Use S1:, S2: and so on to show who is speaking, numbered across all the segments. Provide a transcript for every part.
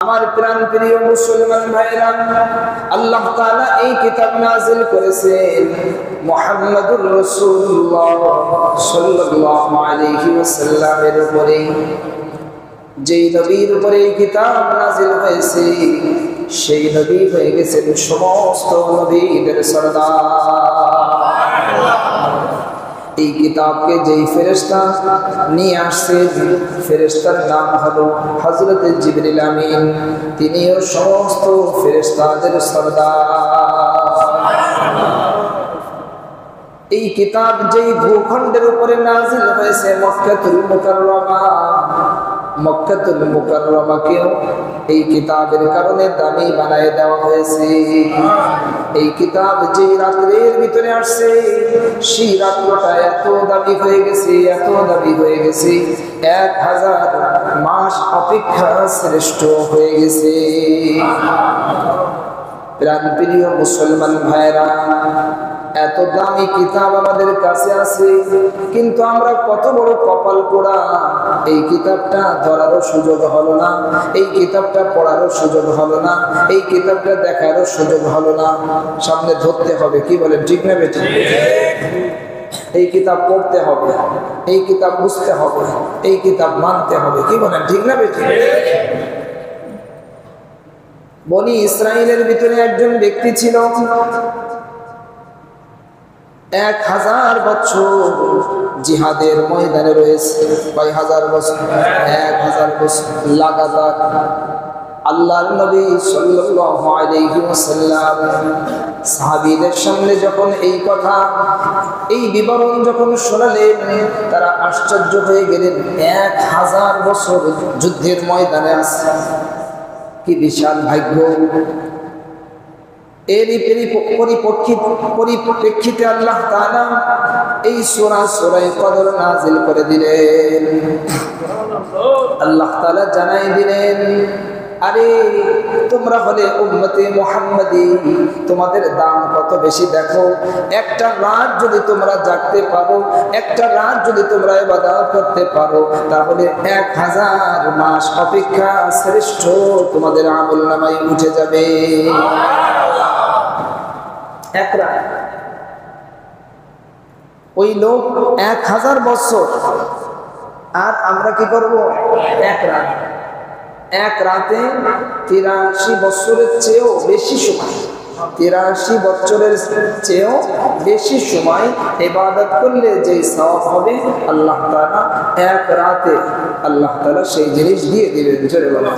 S1: আমার প্রাণ প্রিয় মুসলমান ভাইরা, আল্লাহ তাআলা এই কিতাব নাযিল করেছেন মুহাম্মদুর রাসূলুল্লাহ সাল্লাল্লাহু আলাইহি ওয়াসাল্লামের উপরে। যেই নবীর উপরে এই কিতাব নাযিল হয়েছে সেই নবী হয়ে গেছেন সমস্ত নবীদের সরদার। এই কিতাবকে যেই ফেরেশতা নিয়ে আসছেন ফেরেশতার নাম হলো হযরত জিবরিল আমিন। তিনিও সমস্ত ফেরেশতাদের সরদার। এই কিতাব যেই ভূখণ্ডের উপরে নাযিল হয়েছে মক্কাতুল মুকাররমা, মক্কাতুল মুকাররমাকেও এই কিতাবের কারণে দামি বানায় দেওয়া হয়েছে। এই কিতাব যে রাত্রের ভিতরে আসছে সেই রাত্রটা এত দামি হয়ে গেছে, এত দামি হয়ে গেছে, 1000 মাস অপেক্ষা শ্রেষ্ঠ হয়ে গেছে। প্রাণপ্রিয় মুসলমান ভাইরা, এত দামি কিতাব আমাদের কাছে আছে, কিন্তু আমরা কত বড় কপাল পোড়া, এই কিতাবটা ধরারও সুযোগ হলো না, এই কিতাবটা পড়ারও সুযোগ হলো না, এই কিতাবটা দেখারও সুযোগ হলো না। সামনে ধরতে হবে, কি বলেন, ঠিক না বেঠিক? এই কিতাব পড়তে হবে, এই কিতাব বুঝতে হবে, এই কিতাব মানতে হবে, কি বলেন, ঠিক না বেঠিক? বনি ইসরাইলের ভিতরে একজন ব্যক্তি ছিল, 1000 বছর জিহাদের ময়দানে রয়েছে। কয় হাজার বছর? 1000 বছর লাগাতার আল্লাহর নবী সাল্লাল্লাহু আলাইহি ওয়াসাল্লাম সাহাবীদের সামনে যখন এই কথা, এই বিবরণ যখন শোনালেন, তারা আশ্চর্য হয়ে গেলেন। 1000 বছর যুদ্ধের ময়দানে আছে, কি বিশাল ভাগ্য! এরই পরিপ্রেক্ষিতে আল্লাহ তাআলা এই সূরা কদর নাযিল করে দিলেন। আল্লাহ তাআলা জানাই দিলেন, আরে তোমরা হলে উম্মতে মুহাম্মাদি, তোমাদের দাম কত বেশি দেখো। একটা রাত যদি তোমরা জাগতে পারো, একটা রাত যদি তোমরা ইবাদত করতে পারো, তাহলে 1000 মাস অপেক্ষা শ্রেষ্ঠ তোমাদের আমলনামায় উঠে যাবে। এক রাত, ওই লোক 1000 বছর, আর আমরা কি করব? এক রাত। এক রাতে 83 বছরের চেয়েও বেশি সময়, 83 বছরের চেয়েও বেশি সময় ইবাদত করলে যে সওয়াব হবে, আল্লাহ তাআলা এক রাতে আল্লাহ তাআলা সেই জিনিস দিয়ে দিবেন। জোরে বলেন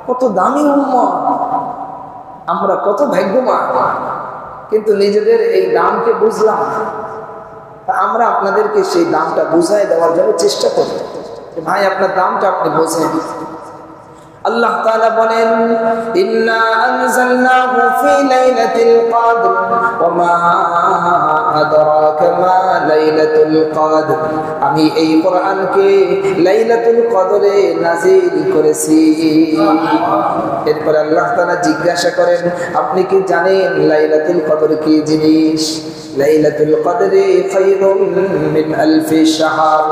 S1: কত দামি উম্মত, আমরা কত ভাগ্যবান, কিন্তু নিজেদের এই দামকে বুঝলাম। আমরা আপনাদেরকে সেই দামটা বুঝাই দেওয়ার জন্য চেষ্টা করি। ভাই, আপনার দামটা আপনি বোঝেন। আল্লাহ তাআলা বলেন, ইন্না আনজালনাহু ফি লাইলাতিল কদর ওয়া মা আদরাকা মা লাইলাতুল কদর। আমি এই কোরআনকে লাইলাতুল কদরে নাযিল করেছি। এরপর আল্লাহ তাআলা জিজ্ঞাসা করেন, আপনি কি জানেন লাইলাতুল কদর কি জিনিস? লাইলাতুল কদরে খায়রুম মিন আলফি শাহর।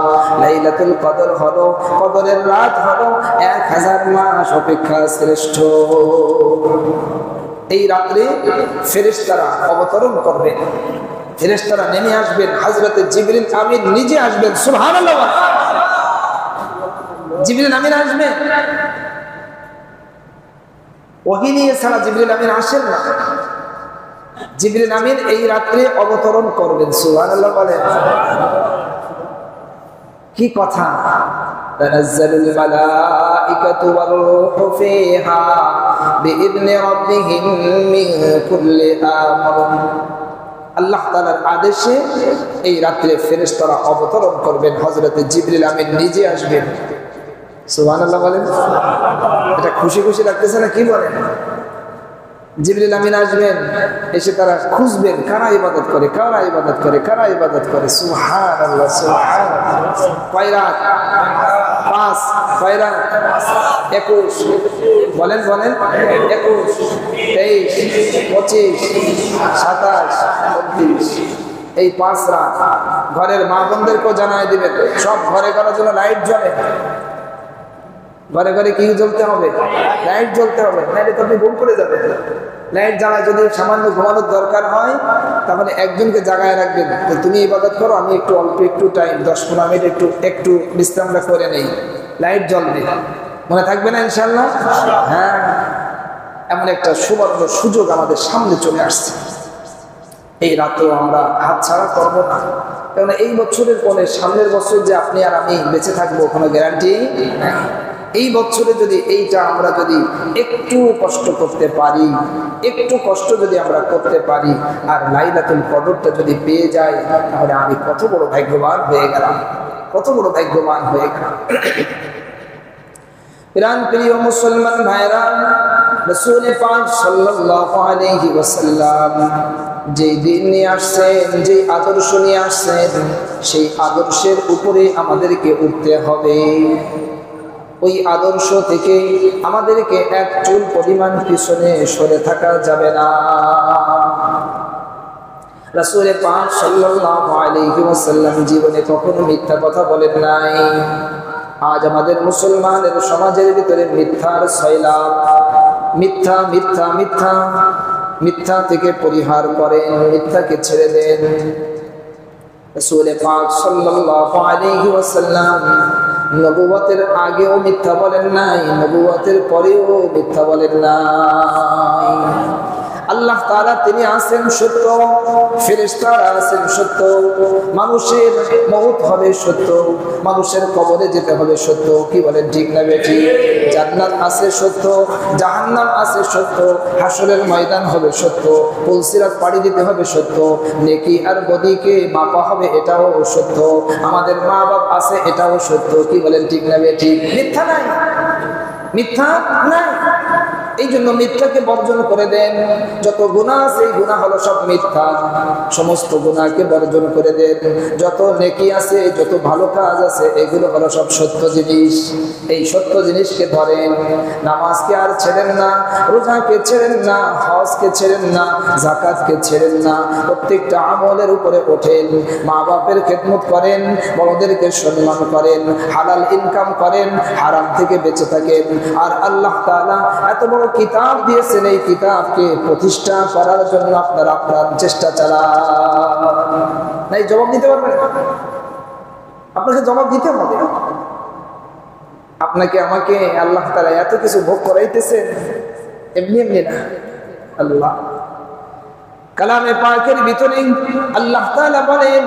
S1: লাইলাতুল কদর হলো, কদরের রাত হলো 1000 মাস অপেক্ষা শ্রেষ্ঠ। এই রাত্রে ফেরেশতারা অবতরণ করবেন, ফেরেশতারা নেমে আসবেন, হযরত জিবরিল আমিন নিজে আসবেন। সুবহানাল্লাহ! জিবরিল আমিন আসবেন। ওহী নিয়ে ছাড়া জিবরিল আমিন আসেন না। জিবরিল আমিন এই রাত্রে অবতরণ করবেন। সুবহানাল্লাহ বলেন। কি কথা! তানাজ্জালুল মালাইকাতু ওয়ার রূহু ফিহা বিইذনি রাব্বিহিম মিন কুল্লি আমর। আল্লাহ তাআলার আদেশে এই রাত্রে ফেরেশতারা অবতরণ করবেন, হযরত জিবরিল আমিন নিজে আসবেন। সুবহানাল্লাহ বলেন। এটা খুশি খুশি লাগতেছে না? কি বলেন? জিবরিল আমিন আসবেন, এসে তারা খুঁজবেন কারা ইবাদত করে, কারা ইবাদত করে, কারা ইবাদত করে। সুবহানাল্লাহ, সুবহানাল্লাহ। কয় রাত? 5। কয় রাত? 21। বলেন বলেন। 21, 23, 25, 27, 29। এই 5 রাত ঘরের মা বোনদেরকেও জানাই দিবেন, সব ঘরে ঘরের জন্য লাইট জ্বলে। ঘরে ঘরে কি জ্বলতে হবে? লাইট জ্বলতে হবে, নাহলে তো আপনি ঘুম করে যাবেন। লাইট জ্বালায় যদি সামান্য ঘুমানোর দরকার হয় তাহলে একজনকে জাগায় রাখবেন, তুমি ইবাদত করো, আমি একটু অল্প একটু টাইম 10-15 মিনিট একটু বিশ্রামটা করে নেই, লাইট জ্বলবে। মনে থাকবে না ইনশাআল্লাহ? হ্যাঁ, এমন একটা সুবর্ণ সুযোগ আমাদের সামনে চলে আসছে, এই রাতেও আমরা হাতছাড়া করব না। কারণ এই বছরের পরে সামনের বছর যে আপনি আর আমি বেঁচে থাকবো কোনো গ্যারান্টি নেই। এই বছরে যদি এইটা আমরা যদি একটু কষ্ট করতে পারি, একটু কষ্ট যদি আমরা করতে পারি আর লাইলাতুল কদরটা যদি পেয়ে যাই, তাহলে আমি কত বড় ভাগ্যবান হয়ে গেলাম, কত বড় ভাগ্যবান হয়ে গেলাম। প্রিয় মুসলমান ভাইরা, রাসূল পাক সাল্লাল্লাহু আলাইহি ওয়াসাল্লাম যে দিন নিয়ে আসছেন, যে আদর্শ নিয়ে আসছেন, সেই আদর্শের উপরে আমাদেরকে উঠতে হবে। ওই আদর্শ থেকে আমাদেরকে এক চুল পরিমাণ পিছনে সরে থাকা যাবে না। রাসূল পাক সাল্লাল্লাহু আলাইহি ওয়াসাল্লাম জীবনে কখনো মিথ্যা কথা বলেন নাই। আজ আমাদের মুসলমানের সমাজের ভিতরে মিথ্যার সয়লাব, মিথ্যা মিথ্যা মিথ্যা মিথ্যা থেকে পরিহার করেন, মিথ্যাকে ছেড়ে দেন। রাসূল পাক সাল্লাল্লাহু আলাইহি ওয়াসাল্লাম নবুয়তের আগেও মিথ্যা বলেন নাই, নবুয়তের পরেও মিথ্যা বলেন নাই। আল্লাহ তাআলা তিনি আছেন সত্য, ফেরেশতারা আছেন সত্য, মানুষের মওত হবে সত্য, মানুষের কবরে যেতে হবে সত্য। কি বলেন, ঠিক না বেঠিক? জান্নাত আছে সত্য, জাহান্নাম আছে সত্য, হাসরের ময়দান হবে সত্য, পুলসিরাত পাড়ি দিতে হবে সত্য, নেকি আর বদিকে মাপা হবে এটাও সত্য, আমাদের মা বাপ আছে এটাও সত্য। কি বলেন, ঠিক না বেঠিক? মিথ্যা নাই, মিথ্যা নাই। এই জন্য মিথ্যাকে বর্জন করে দেন। যত গুনাহ আছে এই গুনাহ হলো সব মিথ্যা, সমস্ত গুনাহকে বর্জন করে দেন। যত নেকি আছে, যত ভালো কাজ আছে, এগুলো হলো সব সত্য জিনিস। এই সত্য জিনিসকে ধরেন। নামাজকে আর ছেড়েন না, রোজাকে ছেড়েন না, হজকে ছেড়েন না, যাকাতকে ছেড়েন না, প্রত্যেকটা আমলের উপরে ওঠেন। মা বাপের খেদমত করেন, বড়দেরকে সম্মান করেন, হালাল ইনকাম করেন, হারাম থেকে বেঁচে থাকেন। আর আল্লাহ তাআলা এত বড় কিতাব দিয়েছেন, এই কিতাবকে প্রতিষ্ঠা করার জন্য আপনারা আপনার চেষ্টা চালান। নাই জবাব দিতে পারবেন? আপনাকে জবাব দিতে হবে। আপনাকে আমাকে আল্লাহ তাআলা এত কিছু ভোগ করাইতেছেন এমনি এমনি না। আল্লাহ কালামে পাকের ভিতরে আল্লাহ তাআলা বলেন,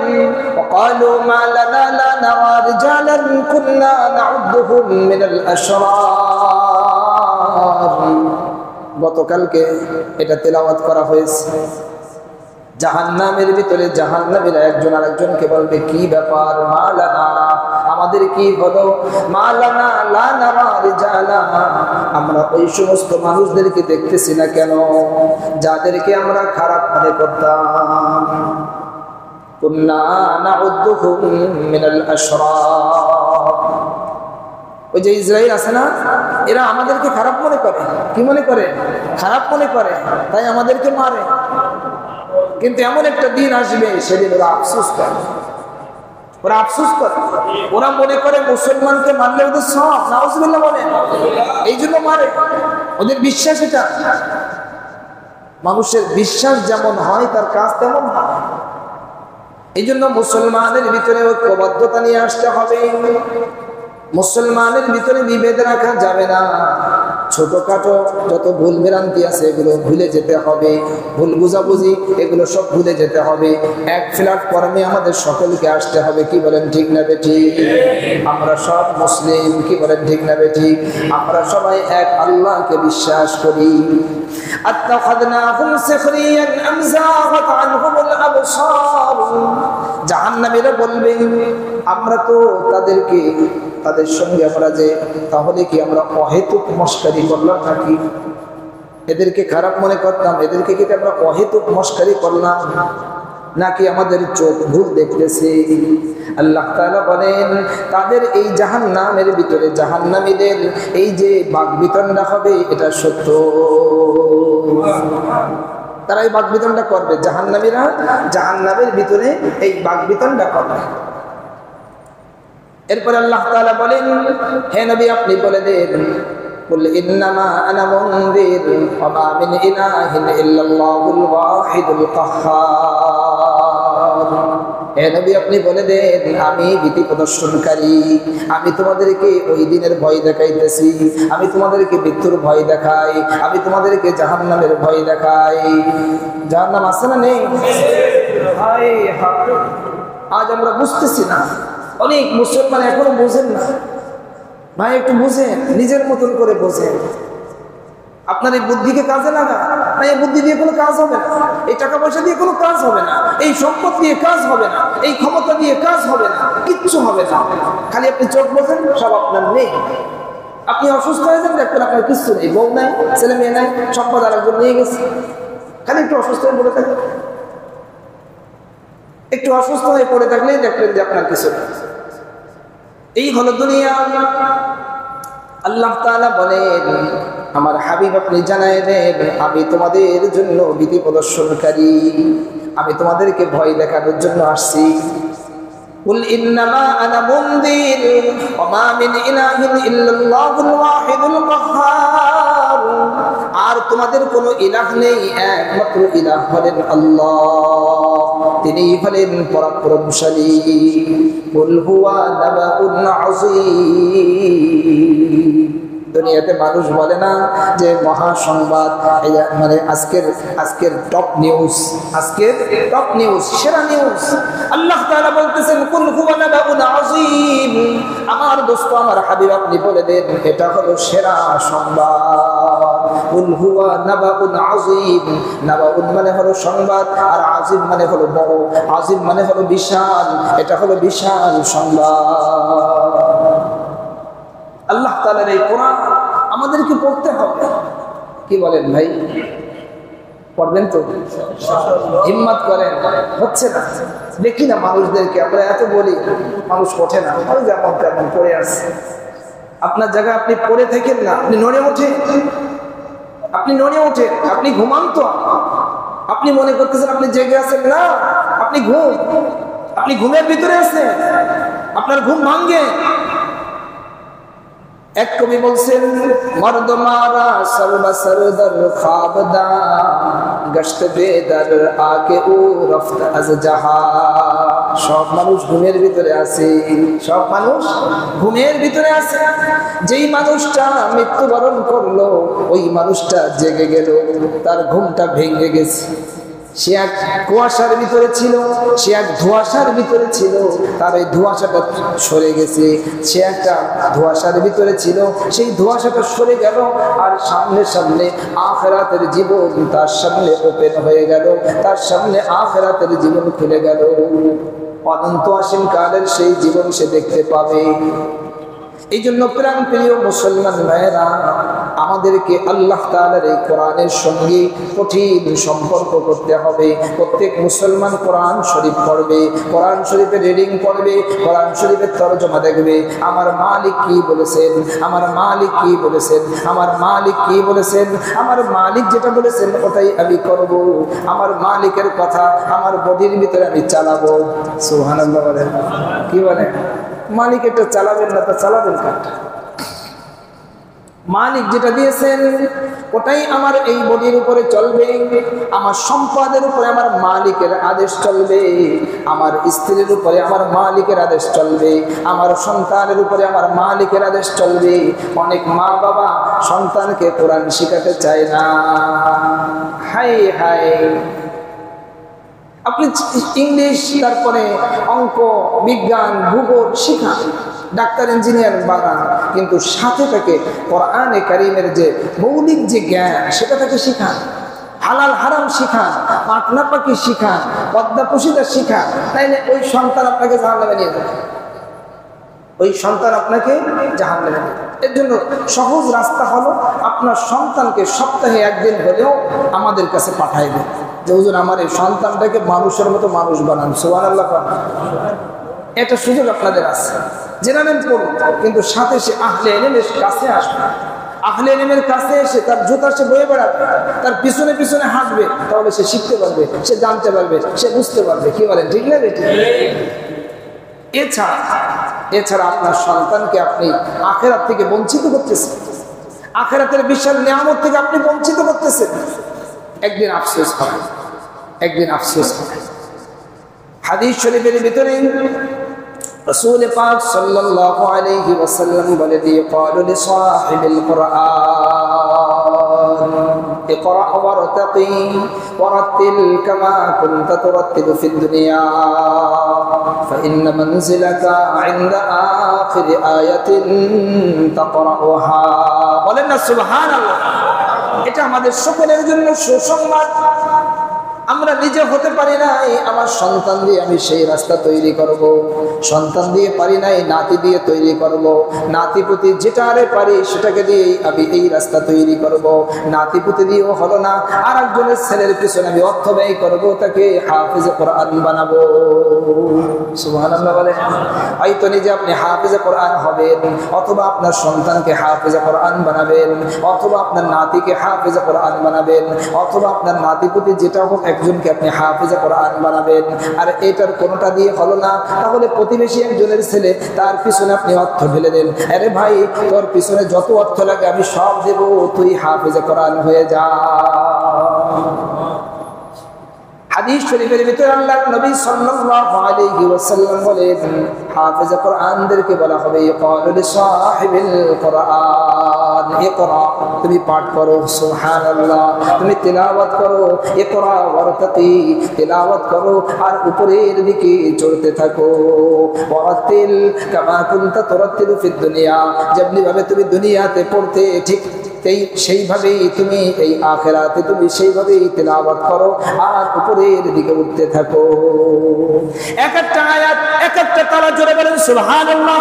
S1: ওয়াকালু মা লানা লা নারা রিজালান কুননা নাউদ্দুহুম মিনাল আশরার। গতকালকে এটা তেলাওয়াত করা হয়েছে। জাহান্নামের ভিতরে জাহান্নামীরা একজন আরেকজনকে বলবে, কি ব্যাপার, মা লানা, আমাদের কি হলো, মা লানা লা নারা রিজালা, আমরা ওই সমস্ত মানুষদেরকে দেখতেছি না কেন যাদেরকে আমরা খারাপ মনে করতাম। কুননা নাউদ্দুহুম মিনাল আশরার। ওই যে ইসরাইল আছে না, এরা আমাদেরকে খারাপ মনে করে। কি মনে করে? খারাপ মনে করে, তাই আমাদেরকে মারে। কিন্তু এমন একটা দিন আসবে, সেদিন ওরা আফসোস করে, ওরা আফসোস করে, ওরা মনে করে মুসলমানকে মারলে ওদের সব, নাউজুবিল্লাহ বলে, এই জন্য মারে। ওদের বিশ্বাস এটা। মানুষের বিশ্বাস যেমন হয় তার কাজ তেমন হয়। এই জন্য মুসলমানের ভিতরে ঐক্যবদ্ধতা নিয়ে আসতে হবে। মুসলমানের ভিতরে বিভেদ রাখা যাবে না। ছোটখাটো যত ভুল ভ্রান্তি আছে এগুলো ভুলে যেতে হবে, ভুল বুঝাবুঝি এগুলো সব ভুলে যেতে হবে। এক প্ল্যাটফর্মে আমাদের সকলকে আসতে হবে। কি বলেন, ঠিক না বেঠিক? আমরা সব মুসলিম। কি বলেন, ঠিক না বেঠিক? আমরা সবাই এক আল্লাহকে বিশ্বাস করি। আত্তাখাযনাহুম সিখরিয়ান আম যাগাত আনহুমুল আবসার। জাহান্নামীরা বলবে, আমরা তো তাদের সঙ্গে আমরা যে তাহলে কি আমরা অহেতুক মস্কারি করলাম নাকি? এদেরকে খারাপ মনে করতাম, এদেরকে কি আমরা অহেতুক মস্কারি করলাম নাকি আমাদের চোখ ভুল দেখতেছে? আল্লাহ তাআলা বলেন, তাদের এই জাহান্নামের ভিতরে জাহান্নামীদের এই যে বাকবিতণ্ডা হবে এটা সত্য। তারা এই বাকবিতণ্ডা করবে, জাহান্নামীরা জাহান্নামের ভিতরে এই বাকবিতণ্ডা করবে। এরপর আল্লাহ তাআলা বলেন, হে নবী আপনি বলে দেন, কুল ইন্নামা আনা মুনযির ওয়া মা মিন ইলাহিন ইল্লাল্লাহুল ওয়াহিদুল কাহ্হার। হে নবী আপনি বলে দেন, আমি ভীতি প্রদর্শনকারী, আমি তোমাদেরকে ওই দিনের ভয় দেখাইতেছি, আমি তোমাদেরকে মৃত্যুর ভয় দেখাই, আমি তোমাদেরকে জাহান্নামের ভয় দেখাই। জাহান্নাম আছে না নেই? আজ আমরা বুঝতেছি না, অনেক মুসলমান এখনো বোঝেন না। ভাই একটু বুঝেন, নিজের মতন করে বোঝেন। আপনার এই বুদ্ধিকে কাজে লাগা, না এই বুদ্ধি দিয়ে কোনো কাজ হবে না, এই টাকা পয়সা দিয়ে কোনো কাজ হবে না, এই সম্পদ দিয়ে কাজ হবে না, এই ক্ষমতা দিয়ে কাজ হবে না, কিচ্ছু হবে না। খালি আপনি চোখ বোঝেন, সব আপনার নেই। আপনি অসুস্থ হয়ে যান, দেখবেন আপনার কিচ্ছু নেই, বউ নাই, ছেলে মেয়ে নাই, সম্পদ আরেকজন নিয়ে গেছে। খালি একটু অসুস্থ হয়ে পড়ে থাকবেন, একটু অসুস্থ হয়ে পড়ে থাকলেই দেখবেন যে আপনার কিছু নেই। এই হলো দুনিয়া। আল্লাহ তাআলা বলেন, আমার হাবিব আপনি জানায় দেন, আমি তোমাদের জন্য ভীতি প্রদর্শনকারী, আমি তোমাদেরকে ভয় দেখানোর জন্য আসছি। কুল ইন্নামা আনা মুনযির ওয়া মা মিন ইলাহিন ইল্লাল্লাহুল ওয়াহিদুল কাহ্হার। আর তোমাদের কোনো ইলাহ নেই, একমাত্র ইলাহ হলেন আল্লাহ, তিনি হলেন পরাক্রমশালী। কুল হুয়া নাবাউন আযীম। দুনিয়াতে মানুষ বলে না যে মহাসংবাদ, মানে আজকের টপ নিউজ, সেরা নিউজ। আল্লাহ তাআলা বলতেছেন, কুল হুয়া নাবাউন আযীম। আমার দোস্ত, আমার হাবিব আপনি বলে দেন, এটা হলো সেরা সংবাদ। কুল হুয়া নাবাউন আযীম। নাবাউন মানে হলো সংবাদ, আর আযীম মানে হলো বড়, আযীম মানে হলো বিশাল। এটা হলো বিশাল সংবাদ। আল্লাহ তাআলার এই কোরআন আমাদেরকে পড়তে হবে। কি বলেন ভাই, পড়বেন তো? হিম্মত করেন। হচ্ছে না, দেখি না মানুষদেরকে, আমরা এত বলি, মানুষ ওঠে না, যেমন তেমন পড়ে আসছে। আপনার জায়গায় আপনি পড়ে থাকেন না, আপনি নড়ে ওঠেন, আপনি ঘুমান তো। আপনি মনে করতেছেন আপনি জেগে আছেন, না, আপনি ঘুমের ভিতরে আছেন, আপনার ঘুম ভাঙ্গে। এক কবি বলছেন, মর্দ মারা সর্ব সরদর খাবদা, গশত বেদর আকে ও রফত আজ জাহা। সব মানুষ ঘুমের ভিতরে আছে, সব মানুষ ঘুমের ভিতরে আছে। যেই মানুষটা মৃত্যুবরণ করলো, ওই মানুষটা জেগে গেল, তার ঘুমটা ভেঙে গেছে। সে এক কুয়াশার ভিতরে ছিল, সে এক ধোঁয়াশার ভিতরে ছিল, তার ওই ধোঁয়াশাটা সরে গেছে। সে একটা ধোঁয়াশার ভিতরে ছিল, সেই ধোঁয়াশাটা সরে গেল, আর সামনে আখিরাতের জীবন তার সামনে ওপেন হয়ে গেল, তার সামনে আখিরাতের জীবন খুলে গেল। অনন্ত অসীম কালের সেই জীবন সে দেখতে পাবে। এই জন্য প্রাণ প্রিয় মুসলমান ভাইয়েরা, আমাদেরকে আল্লাহ তাআলার এই কোরআনের সঙ্গে কঠিন সম্পর্ক করতে হবে। প্রত্যেক মুসলমান কোরআন শরীফ পড়বে, কোরআন শরীফের রিডিং পড়বে, কোরআন শরীফের তরজমা দেখবে। আমার মালিক কি বলেছেন, আমার মালিক কি বলেছেন, আমার মালিক কি বলেছেন, আমার মালিক যেটা বলেছেন ওটাই আমি করব। আমার মালিকের কথা আমার বডির ভিতরে আমি চালাবো। সুবহানাল্লাহ বলেন, কি বলেন? মালিক এটা চালাবেন না, তা চালাবেন কাটা? মালিক যেটা দিয়েছেন ওটাই আমার এই বডির উপরে চলবে, আমার সম্পদের উপরে আমার মালিকের আদেশ চলবে, আমার স্ত্রীর উপরে আমার মালিকের আদেশ চলবে, আমার সন্তানের উপরে আমার মালিকের আদেশ চলবে। অনেক মা বাবা সন্তানকে কোরআন শিখাতে চায় না। হাই হাই, আপনি ইংলিশ, তারপরে অঙ্ক, বিজ্ঞান, ভূগোল শিখান, ডাক্তার ইঞ্জিনিয়ার বানান, কিন্তু সাথে তাকে কোরআনে কারীমের যে মৌলিক যে জ্ঞান সেটা তাকে শিখান। হালাল হারাম শিখান, পাটনা পাখি শিখান, পদ্মা পুশিদা শিখান, তাইলে ওই সন্তান আপনাকে জাহান্নামে নিয়ে যাবে, ওই সন্তান আপনাকে জাহান্নামে নিয়ে যাবে। এর জন্য সহজ রাস্তা হলো আপনার সন্তানকে সপ্তাহে একদিন হলেও আমাদের কাছে পাঠাই দেন, যে হুজুর আমার এই সন্তানটাকে মানুষের মতো মানুষ বানান। সুবহানাল্লাহ। এটা সুযোগ আপনাদের আছে, জেনারেল পড়ুন, কিন্তু সাথে সে আহলে ইলমের কাছে আসবে। আহলে ইলমের কাছে এসে তার জুতা সে বয়ে বেড়াবে, তার পিছনে পিছনে হাঁটবে, তাহলে সে শিখতে পারবে, সে জানতে পারবে, সে বুঝতে পারবে। কি বলেন, ঠিক না? এছাড়া এছাড়া আপনার সন্তানকে আপনি আখিরাত থেকে বঞ্চিত করতেছেন, আখিরাতের বিশাল নিয়ামত থেকে আপনি বঞ্চিত করতেছেন। একদিন আফসোস হবে, একদিন আফসোস হবে। হাদিস শরীফের ভিতরে রাসূল পাক সাল্লাল্লাহু আলাইহি ওয়াসাল্লাম বলে দিয়ে ক্বালু লিসাহিবিল কুরআন ইকরা ওয়ারতাকি ওয়ারাতিল কামা কুনতা তুরাতিলু ফিদ দুনিয়া ফাইন্না মানজিলাকা ইনদা আখির আয়াতিন তাকরাউহা। বলেন না সুবহানাল্লাহ। এটা আমাদের সকলের জন্য সুসংবাদ। আমরা নিজে হতে পারি নাই, আমার সন্তান দিয়ে আমি সেই রাস্তা তৈরি করব। সন্তান দিয়ে পারি নাই, নাতি দিয়ে তৈরি করব। নাতিপুতি যেটা আরে পারি সেটাকে দিয়ে আমি এই রাস্তা তৈরি করব। নাতিপুতি দিয়েও হলো না, আর একজনের ছেলের পিছনে আমি অর্থ ব্যয় করব, তাকে হাফিজে কোরআন বানাবো। সুবহানাল্লাহ বলে। হয়তো নিজে আপনি হাফিজে কোরআন হবেন, অথবা আপনার সন্তানকে হাফিজে কোরআন বানাবেন, অথবা আপনার নাতিকে হাফিজে কোরআন বানাবেন, অথবা আপনার নাতিপুতি যেটা হোক একজনকে আপনি হাফিজে কোরআন বানাবেন। আর এটার কোনোটা দিয়ে হলো না, তাহলে প্রতিবেশী একজনের ছেলে, তার পিছনে আপনি অর্থ ঢেলে দেন। আরে ভাই, তোর পিছনে যত অর্থ লাগে আমি সব দেব, তুই হাফিজে কোরআন হয়ে যা। হাদিস শরীফের ভিতরে আল্লাহর নবী সাল্লাল্লাহু আলাইহি ওয়াসাল্লাম বলেন, হাফিজে কোরআনদেরকে বলা হবে ক্বালু লিসাহিবিল কুরআন ইকরা, তুমি পাঠ করো, সুবহানাল্লাহ, তুমি তিলাওয়াত করো, ইকরা ওয়ারতাকি, তিলাওয়াত করো আর উপরের দিকে চলতে থাকো। ওয়ারাতিল কামা কুনতা তুরাতিলু ফিদ দুনিয়া, যেমনি ভাবে তুমি দুনিয়াতে পড়তে ঠিক সেইভাবেই তুমি এই আখিরাতে তুমি সেইভাবেই তিলাওয়াত করো আর উপরের দিকে উঠতে থাকো। এক একটা আয়াত, এক একটা তালা, জোরে বলেন সুবহানাল্লাহ।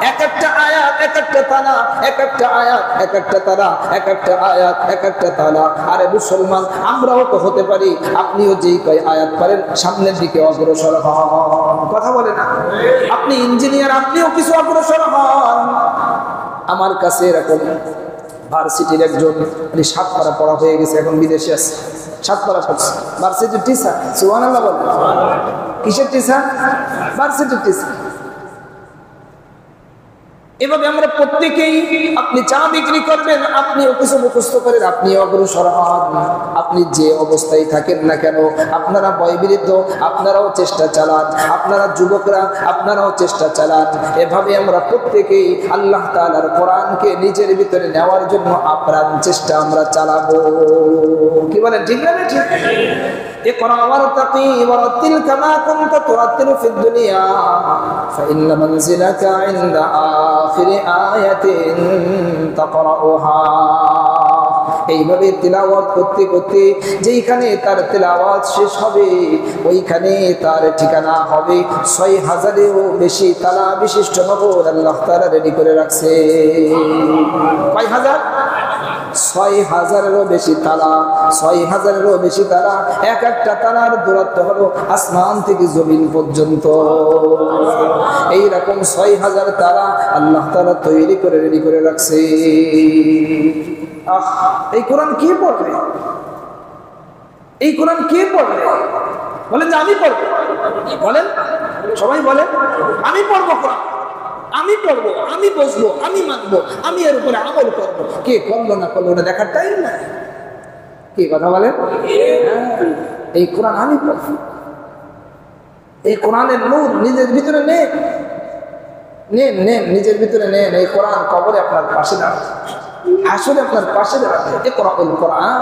S1: এক একটা আয়াত, এক একটা তালা, এক একটা আয়াত, এক একটা তালা, এক একটা আয়াত, এক একটা তালা। আরে মুসলমান, আমরাও তো হতে পারি, আপনিও যেই কয় আয়াত পারেন সামনের দিকে অগ্রসর হন। কথা বলে না? আপনি ইঞ্জিনিয়ার, আপনিও কিছু অগ্রসর হন। আমার কাছে এরকম ভার্সিটির একজন 7 পারা পড়া হয়ে গেছে, এখন বিদেশে আছে, 7 পারা পড়ছে, ভার্সিটির টিচার। সুবহানাল্লাহ বলেন। কিসের টিচার? ভার্সিটির টিচার। এভাবে আমরা প্রত্যেকেই, আপনি চা বিক্রি করবেন, আপনিও কিছু মুখস্থ করেন, আপনি অগ্রসর হন। আপনি যে অবস্থায় থাকেন না কেন, আপনারা বয়বৃদ্ধ, আপনারাও চেষ্টা চালান, আপনারা যুবকরা, আপনারাও চেষ্টা চালান। এভাবে আমরা প্রত্যেকেই আল্লাহ তাআলার কোরআনকে নিজের ভিতরে নেওয়ার জন্য আপ্রাণ চেষ্টা আমরা চালাবো। কি বলেন, ঠিক না? ঠিক। ইকরা ওয়ারতাকি ওয়ারাতিল কামা কুনতা তুরাতিলু ফিদ দুনিয়া ফাইন্না মানজিলাকা ইনদা আখিরি আয়াতিন তাকরাউহা। এইভাবে তিলাওয়াত করতে করতে যেইখানে তার তিলাওয়াত শেষ হবে ওইখানে তার ঠিকানা হবে ৬,০০০-এরও বেশি তালা বিশিষ্ট নগর আল্লাহ তাআলা রেডি করে রাখছে। কয় হাজার? ৬,০০০-এরও বেশি তালা, ৬,০০০-এরও বেশি তালা। এক একটা তালার দূরত্ব হলো আসমান থেকে জমিন পর্যন্ত। এইরকম ৬,০০০ তালা আল্লাহ তাআলা তৈরি করে রেডি করে রাখছে। এই কোরআন কে পড়বে? এই কোরআন কে পড়বে? বলেন যে আমি পড়বো। বলেন, সবাই বলেন আমি পড়বো কোরআন, আমি পড়বো, আমি বসবো, আমি মানবো, আমি এর উপরে আমল করবো। কে করলো না করলো না দেখার টাইম না। কি কথা বলেন? এই কোরআন আমি পড়বো। এই কোরআনের নূর নিজের ভিতরে নেন, নেন, নেন, নিজের ভিতরে নেন। এই কোরআন কবরে আপনার পাশে দাঁড়াবে, হাসরে আপনার পাশে দাঁড়াবে। ইকরাউল কোরআন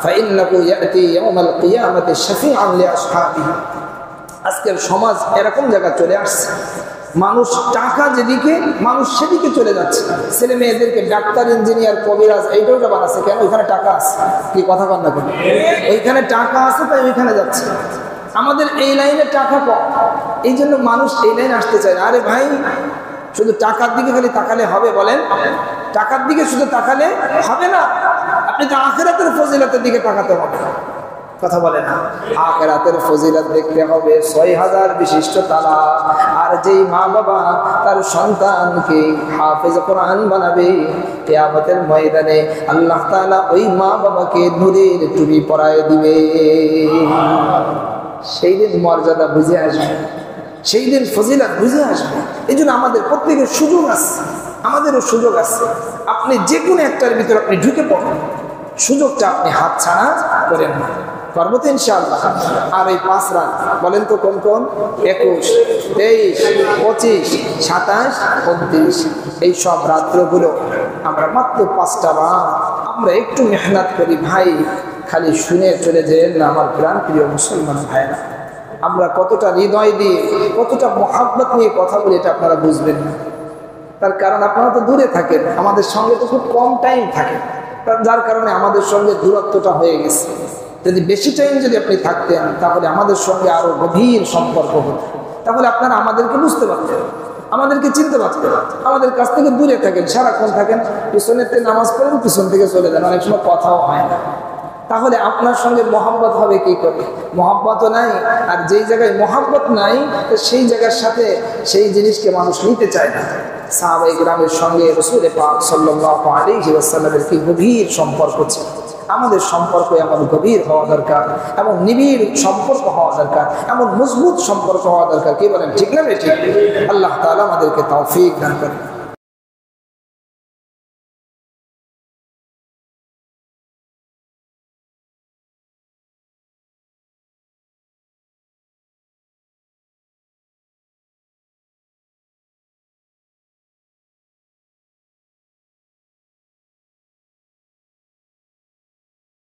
S1: ফাইন্নাহু ইয়াতি ইয়াউমাল কিয়ামাতি শাফিআন লিআসহাবিহি। আজকের সমাজ এরকম জায়গা চলে আসছে, মানুষ টাকা যেদিকে, মানুষ সেদিকে চলে যাচ্ছে। ছেলে মেয়েদেরকে ডাক্তার, ইঞ্জিনিয়ার, কবিরাজ এইটাও বানাচ্ছে। কেন? ওইখানে টাকা আছে। কি কথা বল না কেন? ওইখানে টাকা আছে তাই ওইখানে যাচ্ছে। আমাদের এই লাইনে টাকা কম, এই জন্য মানুষ এই লাইনে আসতে চায় না। আরে ভাই, শুধু টাকার দিকে খালি তাকালে হবে? বলেন, টাকার দিকে শুধু তাকালে হবে না, আপনি তো আখিরাতের ফজিলতের দিকে তাকাতে হবে। কথা বলে না? আখিরাতের ফজিলত দেখতে হবে। ৬,০০০ বিশিষ্ট তালা। আর যেই মা বাবা তার সন্তানকে হাফেজ কোরআন বানাবে, কিয়ামতের ময়দানে আল্লাহ তাআলা ওই মা বাবাকে নূরের টুপি পরায় দিবে। সেই দিন মর্যাদা বুঝে আসবে। সেই দিন ফজিলত বুঝে আসবে। এই জন্য আমাদের প্রত্যেকের সুযোগ আছে, আমাদেরও সুযোগ আছে। আপনি যে কোনো একটার ভিতরে আপনি ঢুকে পড়েন, সুযোগটা আপনি হাতছাড়া করেন না। পারবো তো ইনশাআল্লাহ। আর এই 5 রাত বলেন তো কোন কোন? 21, 23, 25, 27, 29 এই সব রাত্রগুলো আমরা মাত্র 5টা রাত আমরা একটু মেহনত করি ভাই। খালি শুনে চলে যেন না আমার প্রাণ প্রিয় মুসলমান ভাইরা, আমরা কতটা হৃদয় দিয়ে কতটা মহাব্বত নিয়ে কথা বলি এটা আপনারা বুঝবেন না। তার কারণ আপনারা তো দূরে থাকেন, আমাদের সঙ্গে তো খুব কম টাইম থাকে, যার কারণে আমাদের সঙ্গে দূরত্বটা হয়ে গেছে। যদি বেশি টাইম যদি আপনি থাকতেন তাহলে আমাদের সঙ্গে আরো গভীর সম্পর্ক হতো, তাহলে আপনারা আমাদেরকে বুঝতে পারতেন, আমাদেরকে চিনতে পারতেন। আমাদের কাছ থেকে দূরে থাকেন, সারাক্ষণ থাকেন, পিছনের থেকে নামাজ পড়েন, পিছন থেকে চলে যান, অনেক সময় কথাও হয় না। তাহলে আপনার সঙ্গে মহব্বত হবে কি করে? মহব্বতও নাই। আর যেই জায়গায় মহব্বত নাই সেই জায়গার সাথে সেই জিনিসকে মানুষ নিতে চায় না। সাহাবায়ে কেরামের সঙ্গে রাসূল পাক সাল্লাল্লাহু আলাইহি ওয়াসাল্লামের কি গভীর সম্পর্ক ছিল। আমাদের সম্পর্ক এমন গভীর হওয়া দরকার, এমন নিবিড় সম্পর্ক হওয়া দরকার, এমন মজবুত সম্পর্ক হওয়া দরকার। কি বলেন, ঠিক না বেঠিক? আল্লাহ তাআলা আমাদেরকে তৌফিক দান করেন।